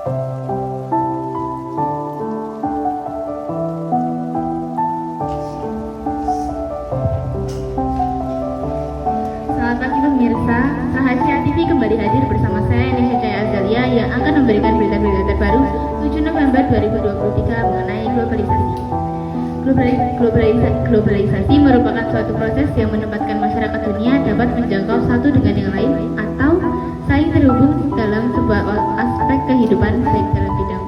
Selamat pagi pemirsa, Rahasia TV kembali hadir bersama saya Nisha Caya Azalia yang akan memberikan berita-berita terbaru 7 November 2023 mengenai globalisasi. Globalisasi merupakan suatu proses yang menempatkan masyarakat dunia dapat menjangkau satu dengan yang lain atau saling terhubung dalam sebuah aspek kehidupan baik dalam bidang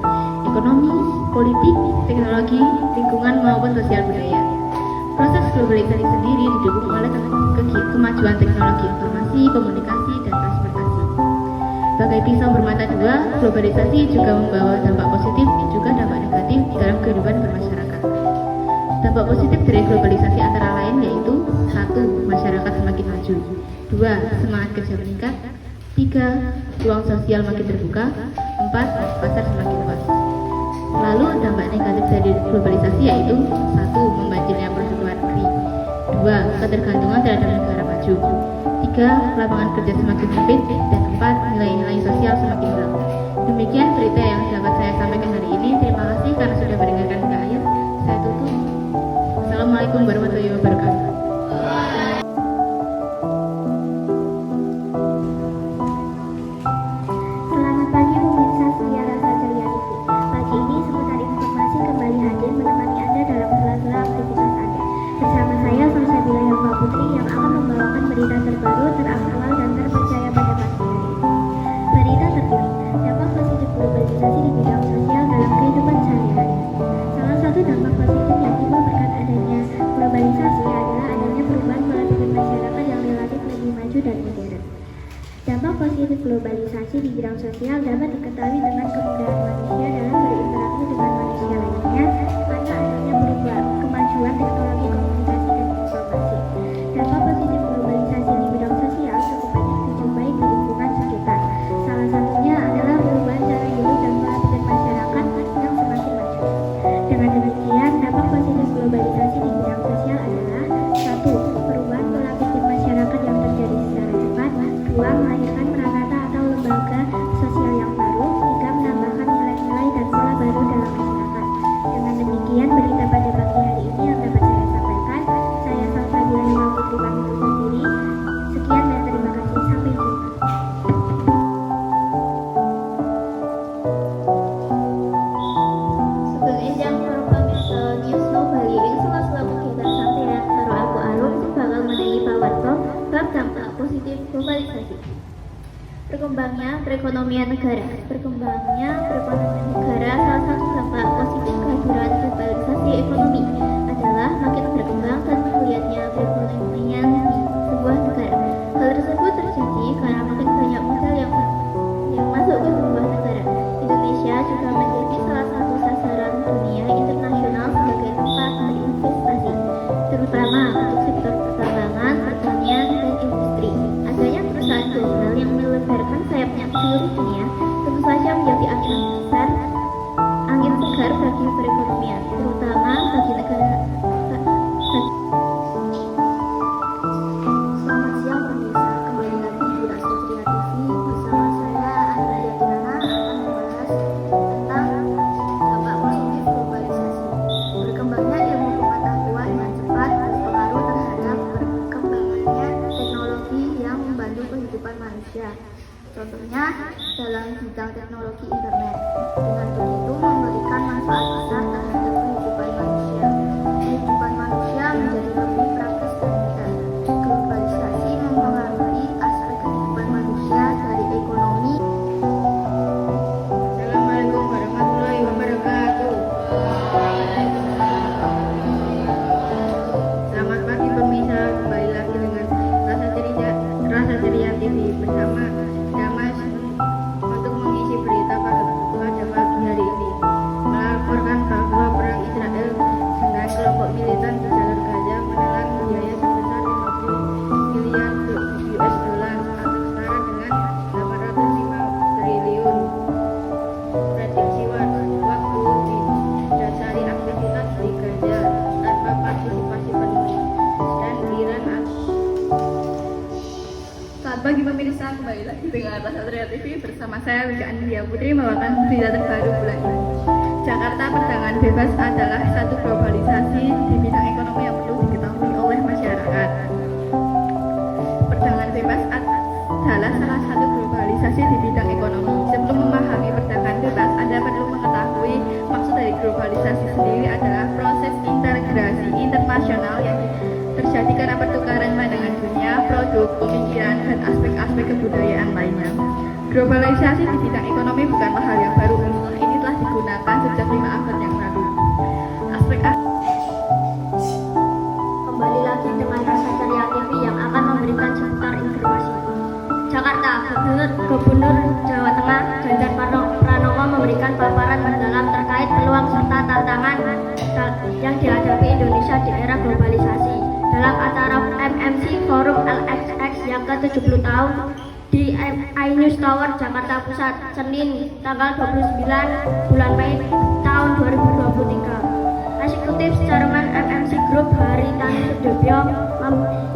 ekonomi, politik, teknologi, lingkungan maupun sosial budaya. Proses globalisasi sendiri didukung oleh kemajuan teknologi informasi, komunikasi, dan transportasi. Bagai pisau bermata dua, globalisasi juga membawa dampak positif dan juga dampak negatif dalam kehidupan bermasyarakat. Dampak positif dari globalisasi antara lain yaitu 1. Masyarakat semakin maju, 2. Semangat kerja meningkat, 3. Ruang sosial makin terbuka, 4. Pasar semakin luas. Lalu dampak negatif dari globalisasi yaitu 1. Membanjirnya produk luar negeri, 2. Ketergantungan terhadap negara maju, 3. Lapangan kerja semakin sempit, dan 4. Nilai-nilai sosial semakin hilang. Demikian berita yang dapat saya sampaikan hari ini. Terima kasih karena sudah mendengarkan hingga akhir. Saya tutup. Assalamualaikum warahmatullahi wabarakatuh. Selamat pagi pemirsa setia Rasa Ceria TV. Pagi ini seputar informasi kembali hadir menemani Anda dalam sela-sela aktivitas Anda. Bersama saya Salsabila Helma Putri yang akan membawakan berita terbaru, teraktual, dan terpercaya pada pagi hari ini. Berita terkini, dampak positif globalisasi di bidang sosial dalam kehidupan sehari-hari. Salah satu dampak positif yang timbul berkat adanya globalisasi adalah adanya perubahan pola pikir masyarakat yang relatif lebih maju dan modern. Dampak positif globalisasi di bidang sosial dapat diketahui dengan kemudahan manusia dalam berinteraksi dengan manusia lainnya karena adanya perubahan kemajuan teknologi komunikasi dan informasi. Dampak positif globalisasi di bidang sosial cukup banyak dijumpai di lingkungan sekitar. Salah satunya adalah perubahan cara hidup dan pola pikir masyarakat yang semakin maju. Dengan demikian, dampak positif globalisasi di bidang sosial adalah 1. Perubahan pola pikir masyarakat yang terjadi secara cepat, 2. Melahirkan peranata atau lembaga sosial yang baru, 3. Menambahkan nilai-nilai dan pola baru dalam masyarakat. Dengan demikian, berita pada pagi hari ini yang dapat saya sampaikan. Saya Salsabila Helma Putri pamit undur diri. Sekian dan terima kasih. Sampai jumpa. Sebagai yang pemirsa News No Bali ing sela-sela kegiatan sampeyan karo aku Alun sing bakal menehi pawarta bab dampak positif globalisasi. Perkembangannya perekonomian negara. Perkembangannya perekonomian negara salah satu dampak positif kehadiran globalisasi ekonomi adalah makin berkembang dan menggeliatnya perekonomian di sebuah negara. Hal tersebut terjadi karena makin banyak modal yang masuk ke sebuah negara. Indonesia juga menjadi salah satu sasaran dunia internasional sebagai tempat berinvestasi, terutama untuk sektor pertambangan, pertanian, dan industri. Adanya perusahaan global yang melebarkan sayapnya ke seluruh dunia tentu saja menjadi angin segar bagi perekonomian, terutama bagi negara. Selamat siang pemirsa, kembali lagi di Rasa Ceria TV bersama saya Andrea Yakinana akan membahas tentang dampak positif globalisasi. Berkembangnya ilmu pengetahuan yang cepat berpengaruh terhadap perkembangannya teknologi yang membantu kehidupan manusia. Contohnya dalam bidang teknologi internet. Dengan begitu memberikan manfaat besar terhadap kehidupan manusia. Kehidupan manusia menjadi lebih praktis dan mudah. Globalisasi mempengaruhi aspek kehidupan manusia dari ekonomi. Assalamualaikum warahmatullahi wabarakatuh. Selamat pagi pemirsa, kembali lagi dengan Rasa Ceria TV bersama Damas untuk mengisi berita pada pagi hari ini. Melaporkan Putri membawakan berita terbaru bulan ini. Jakarta Perdagangan Bebas adalah satu globalisasi di bidang ekonomi yang perlu diketahui oleh masyarakat. Perdagangan bebas adalah salah satu globalisasi di bidang ekonomi. Sebelum memahami perdagangan bebas, Anda perlu mengetahui maksud dari globalisasi sendiri adalah proses integrasi internasional yang terjadi karena pertukaran pandangan dunia, produk, pemikiran, dan aspek-aspek kebudayaan lainnya. Globalisasi di bidang ekonomi bukanlah hal yang baru, ini telah digunakan sejak 5 abad yang lalu. Kembali lagi dengan Rasa Ceria TV yang akan memberikan seputar informasi. Jakarta, Gubernur Jawa Tengah Ganjar Pranowo memberikan paparan mendalam terkait peluang serta tantangan yang dihadapi Indonesia di era globalisasi dalam acara MMC Forum LXX yang ke-70 tahun di iNews Tower, Jakarta Pusat, Senin, tanggal 29 bulan Mei tahun 2023. Eksekutif Chairman MMC Group Haritanu Sudibyo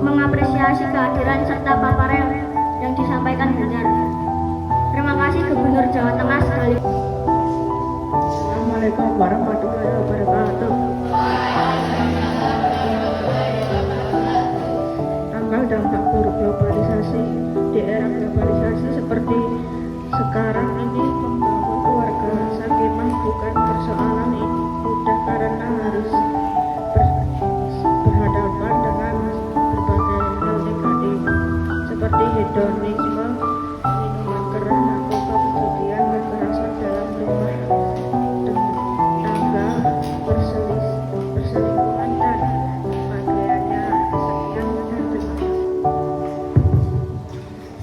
mengapresiasi kehadiran serta paparan yang disampaikan Ganjar. Terima kasih Gubernur Jawa Tengah sekali. Assalamualaikum warahmatullahi wabarakatuh. Tanggal dampak buruk globalisasi di era globalisasi seperti sekarang ini, membangun keluarga sakinah bukan persoalan ini mudah karena harus berhadapan dengan berbagai hal negatif seperti hedonisme, minuman keras, narkoba, perjudian, kekerasan dalam rumah tangga, perselingkuhan dan sebagainya. Sekian dan terima kasih.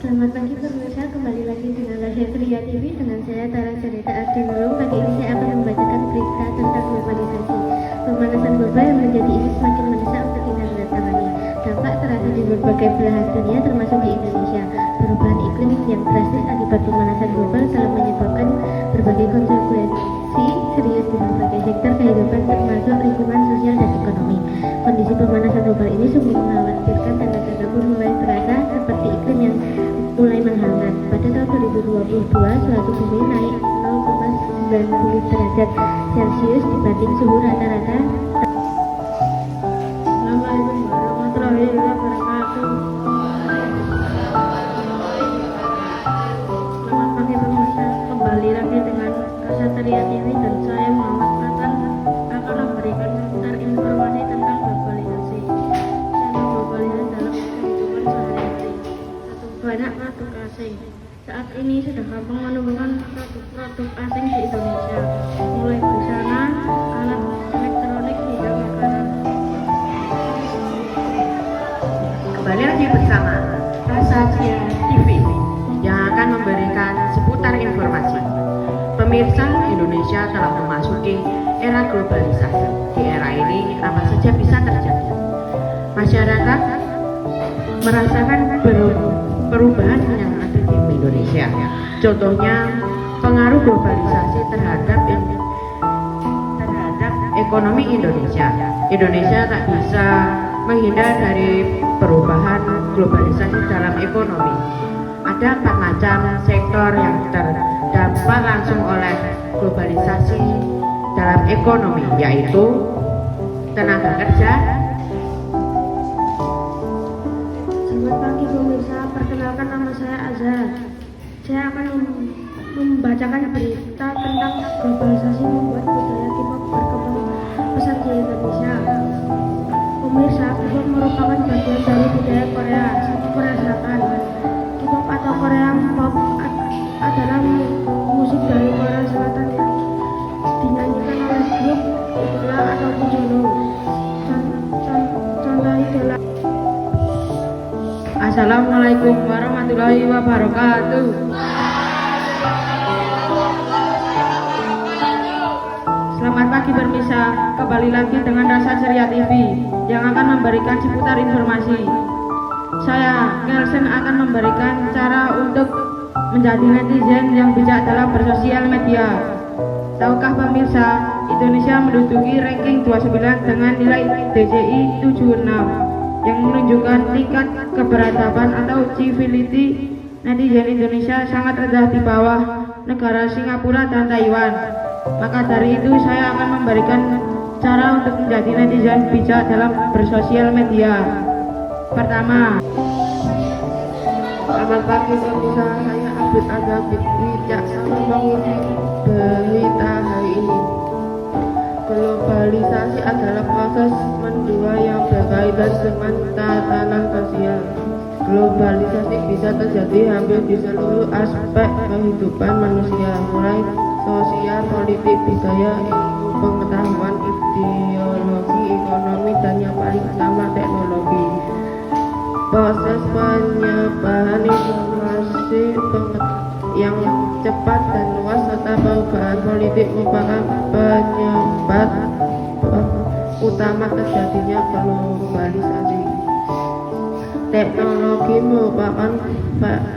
Selamat pagi pemirsa, kembali lagi dengan Rasa Ceria TV dengan saya Tara Cerita Ardi Nurung. Pagi ini saya akan membacakan berita tentang globalisasi. Pemanasan global yang menjadi isu semakin mendesak untuk ditangani. Dampak terasa di berbagai belahan dunia termasuk di Indonesia. Perubahan iklim yang drastis akibat pemanasan global telah menyebabkan berbagai konsekuensi serius di berbagai sektor kehidupan termasuk lingkungan sosial dan ekonomi. Kondisi pemanasan global ini sungguh mengkhawatirkan, tanda-tanda pun mulai terasa seperti iklim yang mulai menghangat. Pada tahun 2022, suatu bumi naik 0,90 derajat Celcius dibanding suhu rata-rata. Assalamualaikum warahmatullahi wabarakatuh. Selamat pagi pemirsa, kembali lagi dengan Rasa Ceria TV dan saya Muhammad Nathan akan memberikan seputar informasi tentang globalisasi. Cara globalisasi dalam kehidupan sehari-hari. Banyak produk asing. Saat ini sudah gampang menemukan produk-produk asing di Indonesia, mulai busana, alat elektronik hingga makanan. Kembali lagi bersama Rasa Ceria TV yang akan memberikan seputar informasi. Pemirsa, Indonesia telah memasuki era globalisasi. Di era ini apa saja bisa terjadi. Masyarakat merasakan perubahan yang ada di Indonesia. Contohnya pengaruh globalisasi terhadap ekonomi Indonesia. Indonesia tak bisa menghindar dari perubahan globalisasi dalam ekonomi. Ada 4 macam sektor yang terdampak langsung oleh globalisasi dalam ekonomi, yaitu tenaga kerja. Selamat pagi pemirsa, perkenalkan nama saya Azhar. Saya akan membacakan berita tentang globalisasi membuat budaya K-pop berkembang pesat di Indonesia. Pemirsa, K-pop merupakan bagian dari budaya Korea Selatan. K-pop atau Korean Pop adalah musik dari Korea Selatan yang dinyanyikan oleh grup idol ataupun solo. Contoh idola. Assalamualaikum warahmatullahi wabarakatuh. Selamat pagi pemirsa, kembali lagi dengan Rasa Ceria TV yang akan memberikan seputar informasi. Saya Kelsen akan memberikan cara untuk menjadi netizen yang bijak dalam bersosial media. Tahukah pemirsa, Indonesia menduduki ranking 29 dengan nilai DJI 76 yang menunjukkan tingkat keberadaban atau civility netizen Indonesia sangat rendah di bawah negara Singapura dan Taiwan. Maka dari itu saya akan memberikan cara untuk menjadi netizen bijak dalam bersosial media. Pertama, selamat pagi pemirsa, saya Abid Anda bijaksana mengikuti berita hari ini. Globalisasi adalah proses menua yang berkaitan dengan tatanan sosial. Globalisasi bisa terjadi hampir di seluruh aspek kehidupan manusia, mulai sosial, politik, budaya, ilmu pengetahuan, ideologi, ekonomi, dan yang paling utama teknologi. Proses penyebaran informasi yang cepat dan luas serta perubahan politik merupakan penyebab utama terjadinya globalisasi. Teknologi merupakan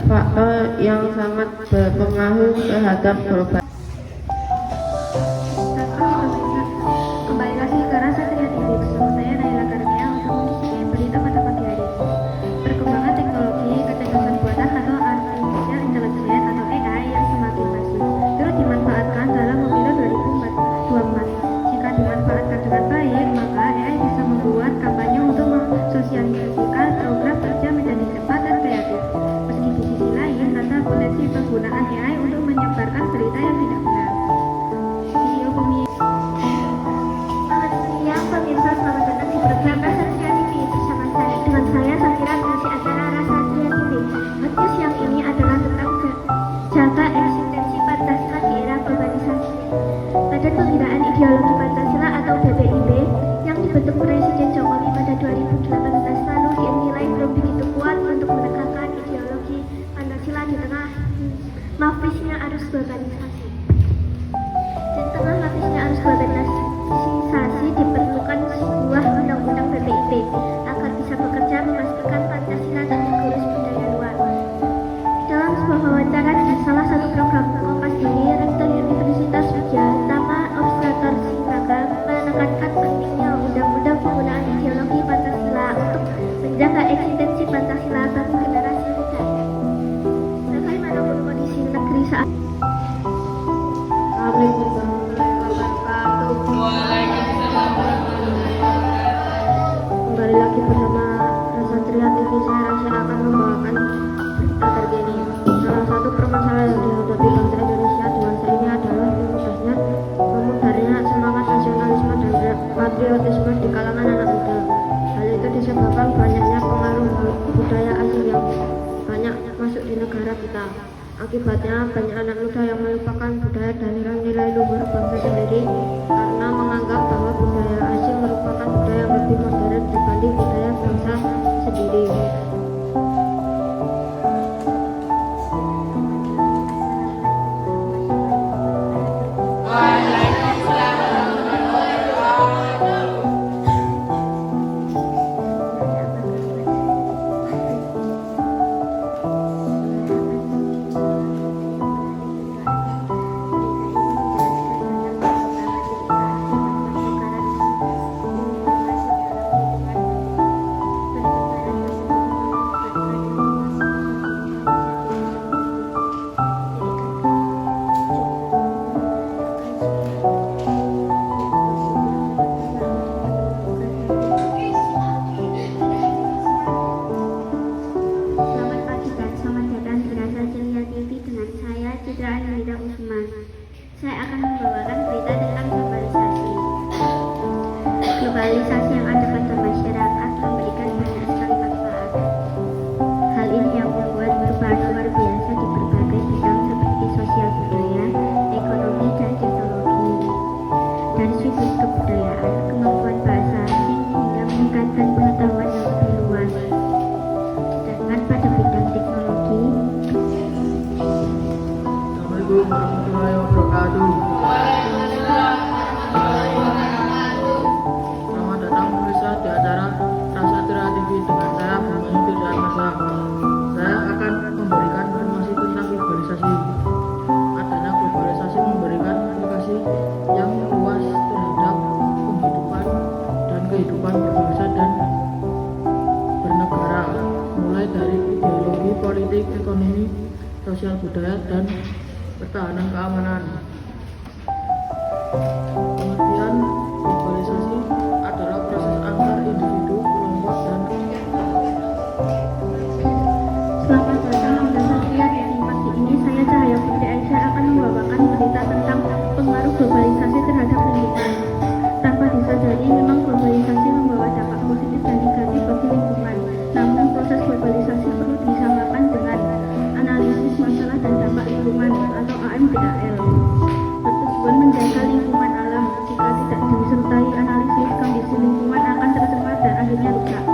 faktor yang sangat berpengaruh terhadap globalisasi. Kembali lagi ke Rasa Kreatif. Saya Naila Karnia untuk mengisi berita pada pagi hari. Perkembangan teknologi kecerdasan buatan atau artificial intelligence atau AI yang semakin masif turut dimanfaatkan dalam pemilu 2024. Jika dimanfaatkan dengan baik, maka AI bisa membuat kampanye untuk mensosialisasikan program kerja menjadi cepat dan kreatif. Meski di sisi lain, ada potensi penggunaan AI untuk menyebarkan berita yang tidak benar. Video pemilu. Selamat siang pemirsa, selamat datang di program Rasa Kreatif bersama saya. Dengan saya Safira mengisi acara Rasa Kreatif. Podcast siang ini adalah tentang jaga eksistensi Pancasila di era globalisasi. Badan Pembinaan Ideologi Pancasila atau BPIP yang dibentuk Presiden Jokowi pada 2018 lalu dinilai belum begitu kuat untuk menegakkan ideologi Pancasila di tengah mapisnya arus globalisasi. Di tengah mapisnya arus globalisasi diperlukan sebuah undang-undang BPIP agar bisa bekerja memastikan Pancasila tak tergerus budaya luar. Dalam sebuah wawancara di salah satu program Kompas TV, Rektor Universitas Widyatama Observator Sinaga menekankan pentingnya undang-undang penggunaan ideologi Pancasila untuk menjaga eksistensi Pancasila bagi generasi muda. Bagaimanapun kondisi negeri saat Kembali lagi bersama Rasa Kreatif, saya akan membawakan berita terkini. Salah satu permasalahan yang dihadapi bangsa Indonesia di masa ini adalah memudahnya memudarnya semangat nasionalisme dan patriotisme di kalangan anak muda. Hal itu disebabkan banyaknya pengaruh budaya asing yang banyak masuk di negara kita. Akibatnya banyak anak muda yang melupakan budaya dan nilai luhur bangsa sendiri karena menganggap bahwa budaya asing merupakan budaya yang lebih modern dibanding budaya bangsa sendiri. Selamat pagi dan selamat datang di Rasa Ceria TV dengan saya Citra Ananda Usman. Saya akan membawakan berita tentang globalisasi. Globalisasi yang ada pada masyarakat memberikan banyak sekali manfaat. Hal ini yang membuat perubahan luar biasa di berbagai bidang seperti sosial budaya, ekonomi, dan teknologi. Dari segi kebudayaan, kemampuan bahasa asing hingga meningkatkan pengetahuan yang lebih luas. Sedangkan pada bidang teknologi, Assalamualaikum warahmatullahi wabarakatuh. Selamat datang pemirsa di acara Rasa Kreatif dengan saya Bambang Firdan Masa. Saya akan memberikan informasi tentang globalisasi. Adanya globalisasi memberikan implikasi yang luas terhadap kehidupan dan kehidupan berbangsa dan bernegara, mulai dari ideologi, politik, ekonomi, sosial budaya, dan pertahanan keamanan. Pengertian globalisasi adalah proses antar individu, kelompok, dan Selamat datang di Satria TV. Pagi ini saya Cahaya Putri Aisyah akan membawakan berita tentang pengaruh globalisasi terhadap lingkungan. Tanpa disadari, memang globalisasi membawa dampak positif dan negatif bagi lingkungan. Namun, proses globalisasi perlu disamakan dengan analisis masalah dan dampak lingkungan atau AMDAL. Bertujuan menjaga lingkungan alam. Jika tidak disertai analisis, kondisi lingkungan akan tercemar dan akhirnya rusak.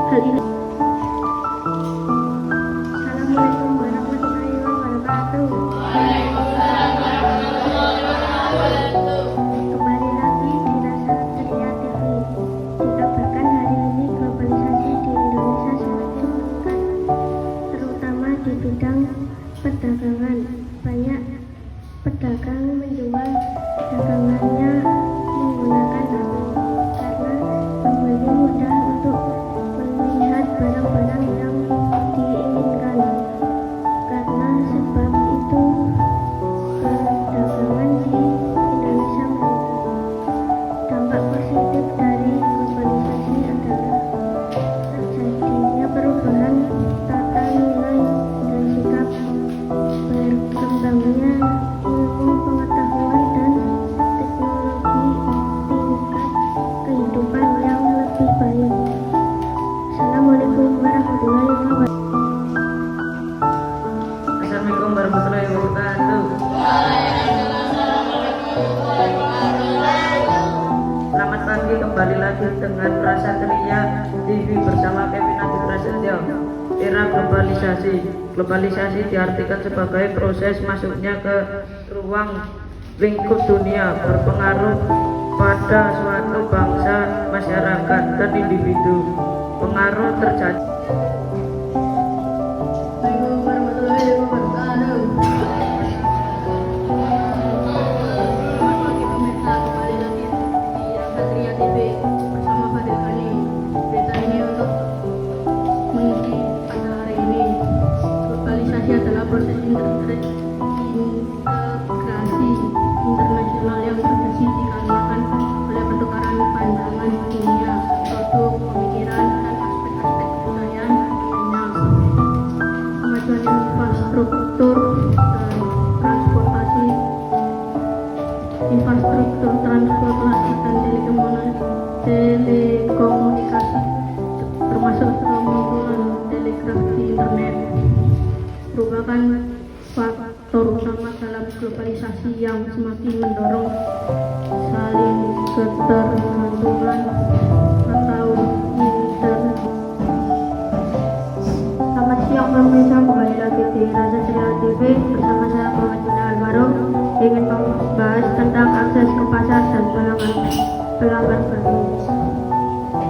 Hal ini Assalamualaikum warahmatullahi wabarakatuh. Kembali lagi di Rasa Ceria TV. Dikabarkan hari ini globalisasi di Indonesia semakin meningkat, terutama di bidang perdagangan. Banyak pedagang menjual dagangannya menggunakan HP karena pembeli mudah untuk melihat barang-barang yang diinginkan. Karena sebab itu, perdagangan di Indonesia meningkat. Dampak positif dari globalisasi adalah terjadinya perubahan tata nilai dan sikap, berkembangnya ilmu pengetahuan dan teknologi, tingkat kehidupan yang lebih baik. Assalamualaikum warahmatullahi wabarakatuh. Assalamualaikum warahmatullahi wabarakatuh. Selamat pagi, kembali lagi dengan Rasa Ceria TV bersama Kevin Adi Prasetyo. Era globalisasi. Globalisasi diartikan sebagai proses masuknya ke ruang lingkup dunia, berpengaruh pada suatu bangsa, masyarakat, dan individu. Pengaruh terjadi. Assalamualaikum warahmatullahi wabarakatuh. Selamat pagi pemirsa, kembali lagi di Rasa Ceria TV bersama Fadil Kani. Berita ini untuk mengisi pada hari ini. Globalisasi adalah proses integrasi internasional yang terjadi dikarenakan oleh pertukaran pandangan dunia, produk, pemikiran, dan aspek-aspek kebudayaan lainnya. Kemajuan infrastruktur transportasi dan telekomunikasi, termasuk kemunculan telegraf di internet, merupakan faktor utama dalam globalisasi yang semakin mendorong saling ketergantungan atau Selamat siang pemirsa, kembali lagi di Rasa Ceria TV bersama saya Muhammad Juna Alvaro, ingin membahas tentang akses ke pasar dan pelanggan baru.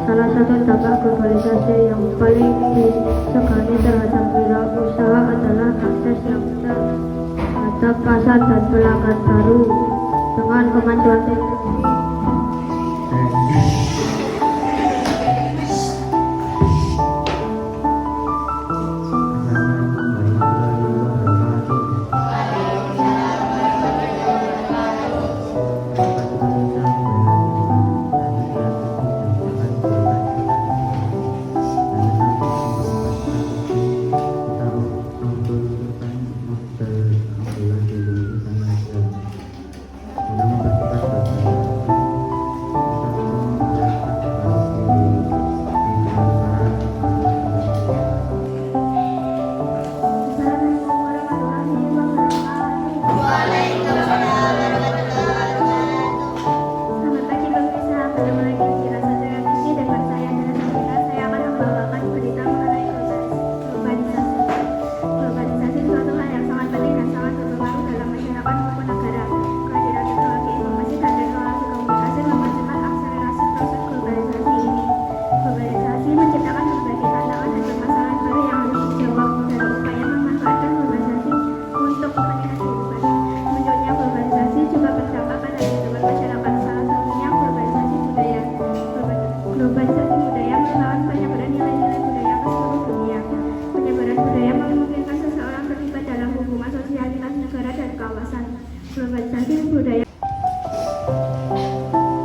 Salah satu dampak globalisasi yang paling disegani terhadap wirausaha adalah akses yang mudah terhadap pasar dan pelanggan baru. Dengan kemajuan teknologi, globalisasi budaya.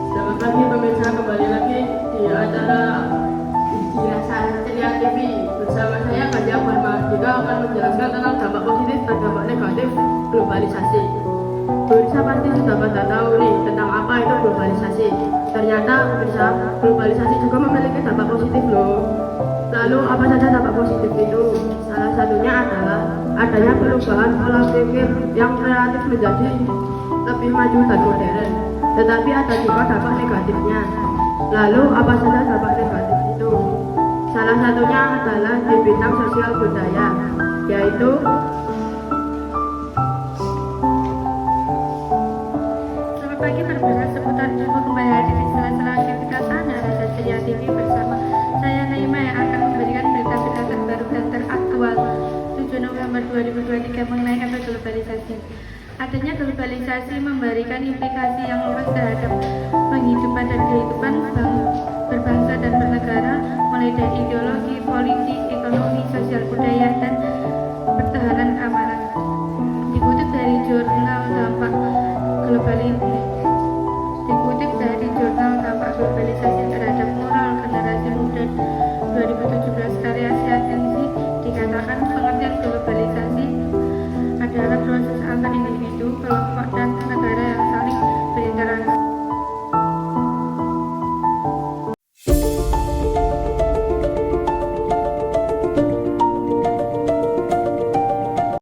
Selamat pagi pemirsa, kembali lagi di acara Dirasa Ceria TV. Bersama saya Kajang Marmardika akan menjelaskan tentang dampak positif dan dampak negatif globalisasi. Pemirsa pasti sudah pada tahu nih tentang apa itu globalisasi. Ternyata pemirsa, globalisasi juga memiliki dampak positif loh. Lalu apa saja dampak positif itu? Salah satunya adalah adanya perubahan pola pikir yang relatif menjadi lebih maju dan modern. Tetapi ada juga dampak negatifnya. Lalu apa saja dampak negatif itu? Salah satunya adalah di bidang sosial budaya, yaitu Selamat pagi pemirsa, seputar info kembali hadir di sela-sela aktivitas Anda Rasa Ceria TV bersama saya Naima yang akan memberikan berita-berita terbaru dan teraktual 7 November 2023 mengenai efek globalisasi. Adanya globalisasi memberikan implikasi yang luas terhadap penghidupan dan kehidupan berbangsa dan bernegara, mulai dari ideologi, politik, ekonomi, sosial budaya, dan